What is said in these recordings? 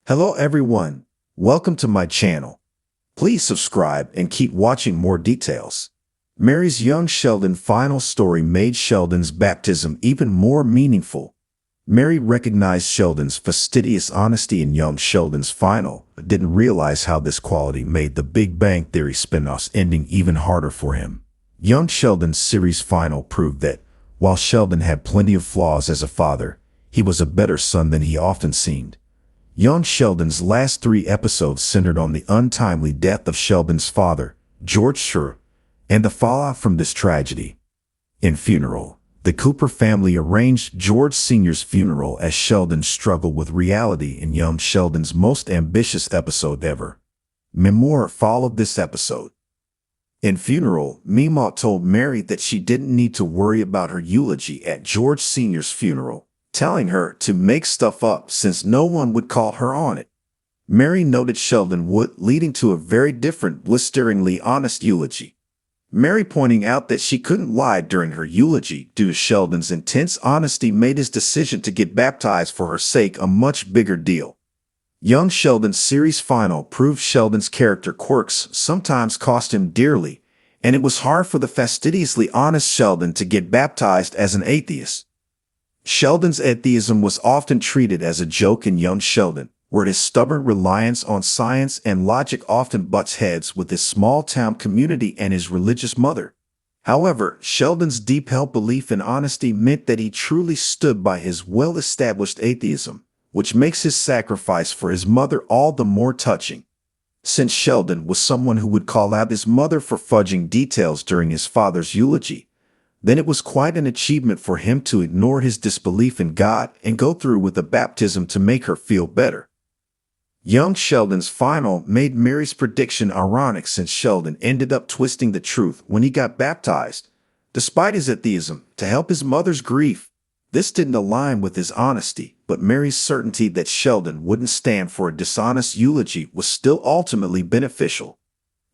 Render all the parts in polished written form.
Hello everyone, welcome to my channel. Please subscribe and keep watching more details. Mary's young Sheldon final story made Sheldon's baptism even more meaningful. Mary recognized Sheldon's fastidious honesty in young Sheldon's final, but didn't realize how this quality made the Big Bang Theory spin-off's ending even harder for him. Young Sheldon's series final proved that, while Sheldon had plenty of flaws as a father, he was a better son than he often seemed. Young Sheldon's last 3 episodes centered on the untimely death of Sheldon's father, George Schur, and the fallout from this tragedy. In Funeral, the Cooper family arranged George Sr.'s funeral as Sheldon struggled with reality in young Sheldon's most ambitious episode ever. Memoir followed this episode. In Funeral, Meemaw told Mary that she didn't need to worry about her eulogy at George Sr.'s funeral, telling her to make stuff up since no one would call her on it. Mary noted Sheldon would, leading to a very different, blisteringly honest eulogy. Mary pointing out that she couldn't lie during her eulogy due to Sheldon's intense honesty made his decision to get baptized for her sake a much bigger deal. Young Sheldon's series final proved Sheldon's character quirks sometimes cost him dearly, and it was hard for the fastidiously honest Sheldon to get baptized as an atheist. Sheldon's atheism was often treated as a joke in young Sheldon, where his stubborn reliance on science and logic often butts heads with his small-town community and his religious mother. However, Sheldon's deep-held belief in honesty meant that he truly stood by his well-established atheism, which makes his sacrifice for his mother all the more touching. Since Sheldon was someone who would call out his mother for fudging details during his father's eulogy, then it was quite an achievement for him to ignore his disbelief in God and go through with a baptism to make her feel better. Young Sheldon's final made Mary's prediction ironic since Sheldon ended up twisting the truth when he got baptized, despite his atheism, to help his mother's grief. This didn't align with his honesty, but Mary's certainty that Sheldon wouldn't stand for a dishonest eulogy was still ultimately beneficial.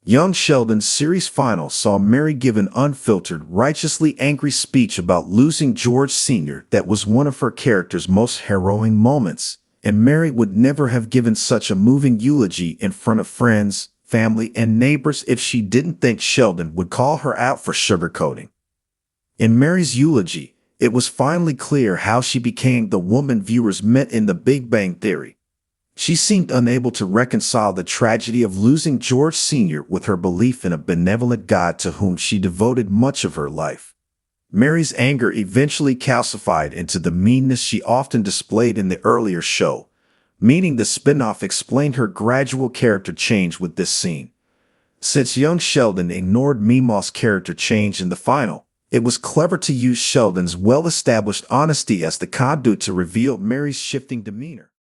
Young Sheldon's series final saw Mary give an unfiltered, righteously angry speech about losing George Sr. that was one of her character's most harrowing moments, and Mary would never have given such a moving eulogy in front of friends, family, and neighbors if she didn't think Sheldon would call her out for sugarcoating. In Mary's eulogy, it was finally clear how she became the woman viewers met in The Big Bang Theory. She seemed unable to reconcile the tragedy of losing George Sr. with her belief in a benevolent God to whom she devoted much of her life. Mary's anger eventually calcified into the meanness she often displayed in the earlier show, meaning the spin-off explained her gradual character change with this scene. Since young Sheldon ignored Meemaw's character change in the final, it was clever to use Sheldon's well-established honesty as the conduit to reveal Mary's shifting demeanor.